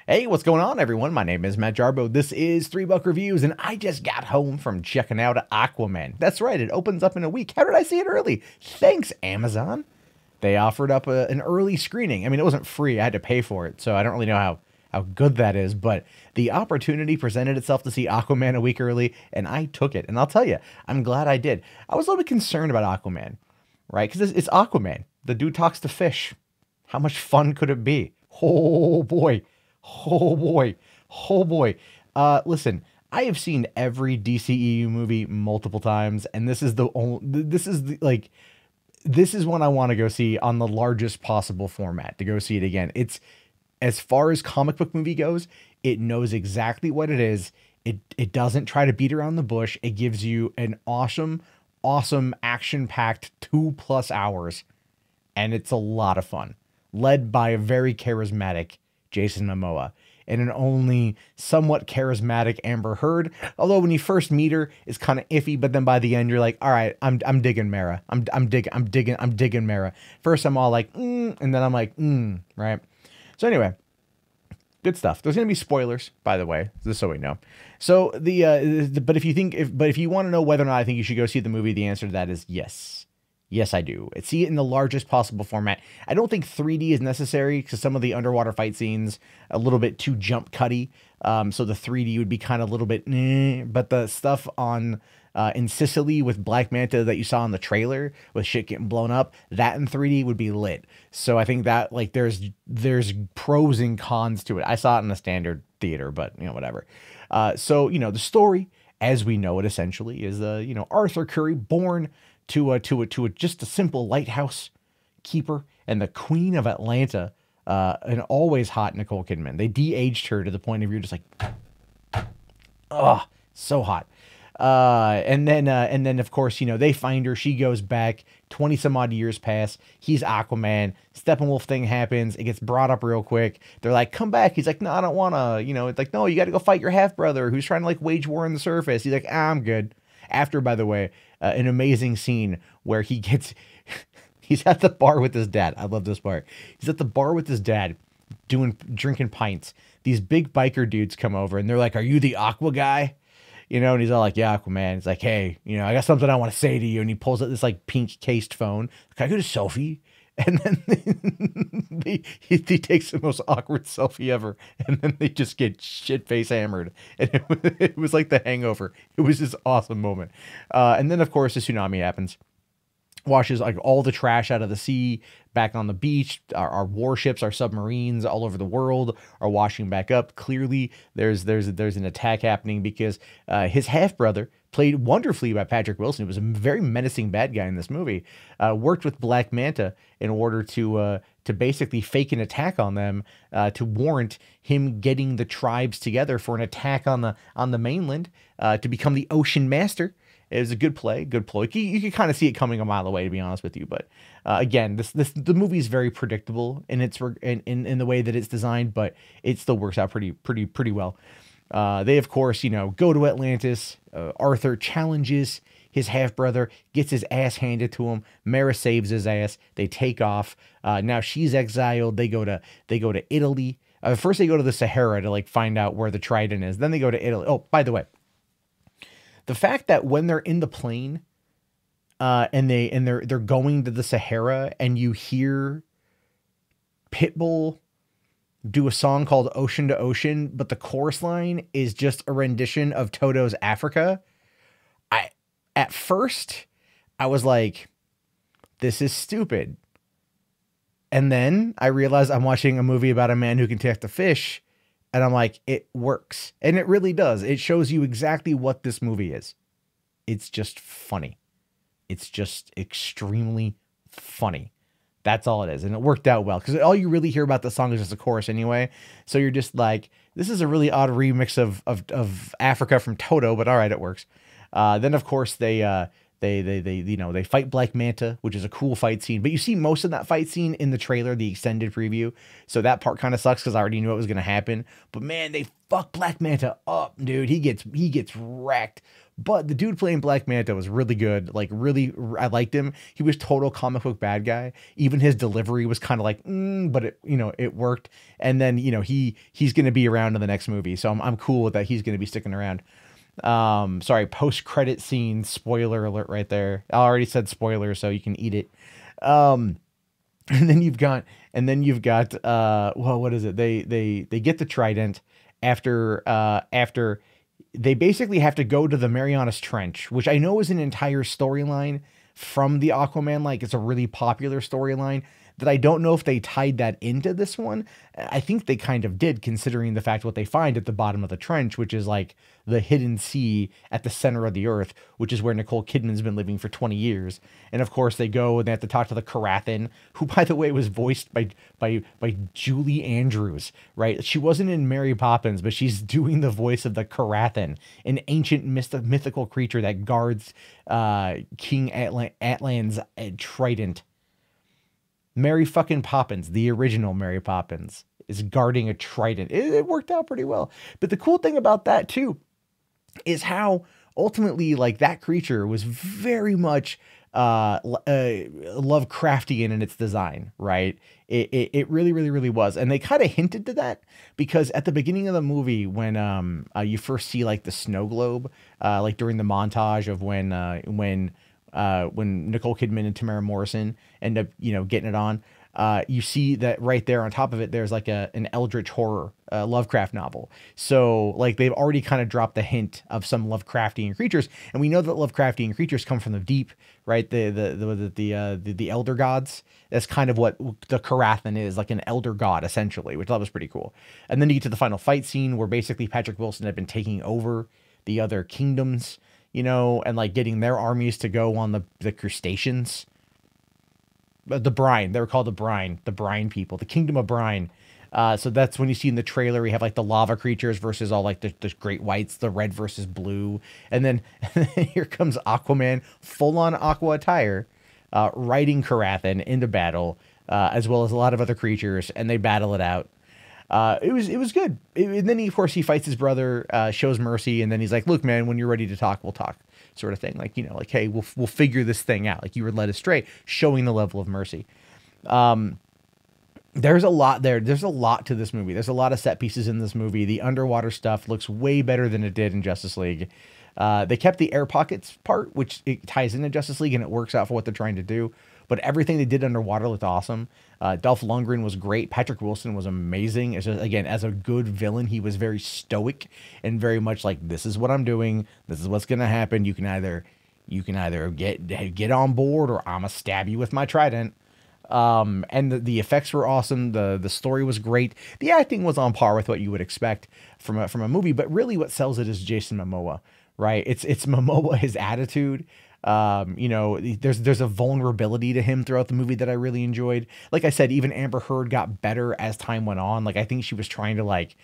Hey, what's going on, everyone? My name is Matt Jarbo. This is $3 Reviews, and I just got home from checking out Aquaman. That's right, it opens up in a week. How did I see it early? Thanks, Amazon. They offered up an early screening. I mean, it wasn't free. I had to pay for it, so I don't really know how good that is, but the opportunity presented itself to see Aquaman a week early, and I took it. And I'll tell you, I'm glad I did. I was a little bit concerned about Aquaman, right? Because it's Aquaman. The dude talks to fish. How much fun could it be? Oh, boy. Oh boy. Oh boy. Listen, I have seen every DCEU movie multiple times, and this is this is one I want to go see on the largest possible format to go see it again. It's, as far as comic book movie goes, it knows exactly what it is. It doesn't try to beat around the bush. It gives you an awesome action-packed 2+ hours, and it's a lot of fun, led by a very charismatic Jason Momoa and an only somewhat charismatic Amber Heard. Although when you first meet her, it's kind of iffy, but then by the end you're like, all right, I'm digging Mara. I'm digging Mara. First I'm all like, and then I'm like, right? So anyway, good stuff. There's gonna be spoilers, by the way, just so we know. So but if you want to know whether or not I think you should go see the movie, the answer to that is yes. Yes, I do. See it in the largest possible format. I don't think 3D is necessary because some of the underwater fight scenes a little bit too jump cutty. So the 3D would be kind of a little bit, but the stuff on in Sicily with Black Manta that you saw in the trailer with shit getting blown up, that in 3D would be lit. So I think that like there's pros and cons to it. I saw it in the standard theater, but whatever. So the story, as we know it, essentially is Arthur Curry, born to just a simple lighthouse keeper and the queen of Atlanta, an always hot Nicole Kidman. They de-aged her to the point of you're just like, oh, so hot. And then of course, they find her, she goes back, 20 some odd years pass. He's Aquaman. Steppenwolf thing happens. It gets brought up real quick. They're like, come back. He's like, no, I don't want to, it's like, no, you got to go fight your half brother who's trying to like wage war on the surface. He's like, I'm good. After, by the way, an amazing scene where he's at the bar with his dad. I love this part. He's at the bar with his dad drinking pints. These big biker dudes come over and they're like, are you the Aqua guy? And he's all like, yeah, Aquaman. He's like, hey, I got something I want to say to you. And he pulls out this like pink cased phone. Can I get a selfie? And then he takes the most awkward selfie ever. And then they just get shit-face hammered. And it was like The Hangover. It was this awesome moment. And then, of course, the tsunami happens. Washes like all the trash out of the sea back on the beach. Our warships, our submarines all over the world are washing back up. Clearly, there's an attack happening because his half-brother, played wonderfully by Patrick Wilson, who was a very menacing bad guy in this movie, worked with Black Manta in order to basically fake an attack on them to warrant him getting the tribes together for an attack on the mainland to become the Ocean Master. It was a good play, good ploy. You can kind of see it coming a mile away, to be honest with you. But again, the movie is very predictable in the way that it's designed, but it still works out pretty well. They of course go to Atlantis. Arthur challenges his half brother, gets his ass handed to him. Mara saves his ass. They take off. Now she's exiled. They go to Italy. First they go to the Sahara to like find out where the trident is. Then they go to Italy. Oh, by the way, the fact that when they're in the plane, and they're going to the Sahara, and you hear Pitbull do a song called Ocean to Ocean, but the chorus line is just a rendition of Toto's Africa. At first I was like, this is stupid. And then I realized I'm watching a movie about a man who can take the fish. And I'm like, it works. And it really does. It shows you exactly what this movie is. It's just funny. It's just extremely funny. That's all it is. And it worked out well because all you really hear about the song is just the chorus anyway. So you're just like, this is a really odd remix of Africa from Toto, but all right, it works. Then of course they They fight Black Manta, which is a cool fight scene, but you see most of that fight scene in the trailer, the extended preview. So that part kind of sucks because I already knew it was going to happen. But man, they fuck Black Manta up, dude. He gets wrecked. But the dude playing Black Manta was really good. Like, really, I liked him. He was total comic book bad guy. Even his delivery was kind of like, but it worked. And then, he's going to be around in the next movie. So I'm cool with that. He's going to be sticking around. Sorry, post-credit scene, spoiler alert right there. I already said spoiler, so you can eat it. And then you've got, well, what is it? They get the trident after they basically have to go to the Marianas Trench, which I know is an entire storyline from the Aquaman. Like, it's a really popular storyline that I don't know if they tied that into this one. I think they kind of did, considering the fact what they find at the bottom of the trench, which is like the hidden sea at the center of the earth, which is where Nicole Kidman's been living for 20 years. And of course they go and they have to talk to the Carathan, who, by the way, was voiced by Julie Andrews, right? She wasn't in Mary Poppins, but she's doing the voice of the Carathan, an ancient mythical creature that guards King Atlan's trident. Mary fucking Poppins, the original Mary Poppins, is guarding a trident. It worked out pretty well. But the cool thing about that too is how ultimately, like, that creature was very much Lovecraftian in its design, right? It really, really, really was. And they kind of hinted to that because at the beginning of the movie, when you first see like the snow globe, like during the montage of when Nicole Kidman and Tamara Morrison end up, getting it on, you see that right there on top of it, there's like an eldritch horror Lovecraft novel. So like they've already kind of dropped the hint of some Lovecraftian creatures, and we know that Lovecraftian creatures come from the deep, right? The elder gods. That's kind of what the Carathan is, like an elder god essentially, which I thought was pretty cool. And then you get to the final fight scene where basically Patrick Wilson had been taking over the other kingdoms, and like getting their armies to go on the crustaceans. The brine, they were called the brine people, the kingdom of brine. So that's when you see in the trailer, we have like the lava creatures versus all like the great whites, the red versus blue. And then here comes Aquaman, full on aqua attire, riding Carathan into battle, as well as a lot of other creatures, and they battle it out. It was good. And then of course he fights his brother, shows mercy. And then he's like, look, man, when you're ready to talk, we'll talk, sort of thing. Like, like, hey, we'll figure this thing out. Like, you were led astray, showing the level of mercy. There's a lot there. There's a lot to this movie. There's a lot of set pieces in this movie. The underwater stuff looks way better than it did in Justice League. They kept the air pockets part, which it ties into Justice League and it works out for what they're trying to do. But everything they did underwater looked awesome. Dolph Lundgren was great. Patrick Wilson was amazing. It's just, again, as a good villain, he was very stoic and very much like, this is what I'm doing. This is what's going to happen. You can either get on board, or I'm gonna stab you with my trident. And the effects were awesome. The story was great. The acting was on par with what you would expect from a movie. But really, what sells it is Jason Momoa, right? It's Momoa, his attitude. There's a vulnerability to him throughout the movie that I really enjoyed. Like I said, even Amber Heard got better as time went on. Like, I think she was trying to like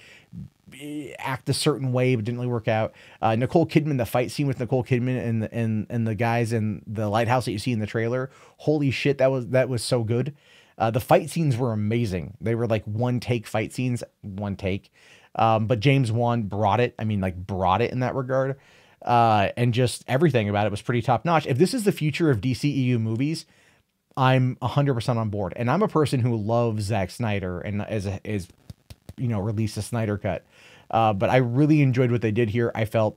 act a certain way, but didn't really work out. Nicole Kidman, the fight scene with Nicole Kidman and the guys in the lighthouse that you see in the trailer. Holy shit, that was so good. The fight scenes were amazing. They were like one take fight scenes, one take. But James Wan brought it. I mean, like, brought it in that regard. And just everything about it was pretty top notch. If this is the future of DCEU movies, I'm 100% on board. And I'm a person who loves Zack Snyder and release a Snyder cut. But I really enjoyed what they did here. I felt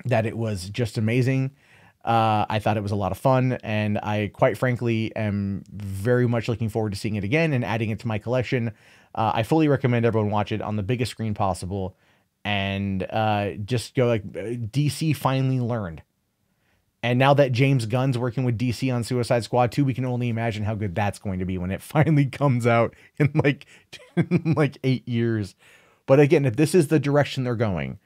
that it was just amazing. I thought it was a lot of fun, and I quite frankly am very much looking forward to seeing it again and adding it to my collection. I fully recommend everyone watch it on the biggest screen possible. And just go, like, DC finally learned. And now that James Gunn's working with DC on Suicide Squad 2, we can only imagine how good that's going to be when it finally comes out in like 8 years. But again, if this is the direction they're going,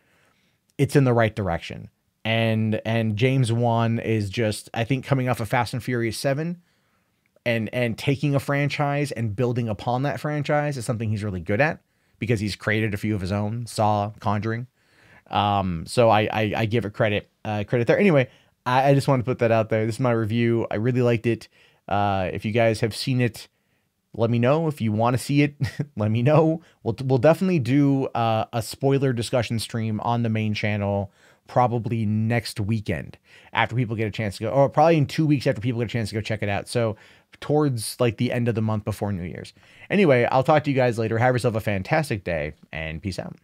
it's in the right direction. And James Wan is just, I think, coming off of Fast and Furious 7 and taking a franchise and building upon that franchise is something he's really good at, because he's created a few of his own, Saw, Conjuring. So I give it credit there. Anyway, I just wanted to put that out there. This is my review. I really liked it. If you guys have seen it, let me know. If you want to see it, let me know. We'll definitely do a spoiler discussion stream on the main channel probably next weekend after people get a chance to go, or probably in 2 weeks after people get a chance to go check it out. So towards like the end of the month before New Year's. Anyway, I'll talk to you guys later. Have yourself a fantastic day and peace out.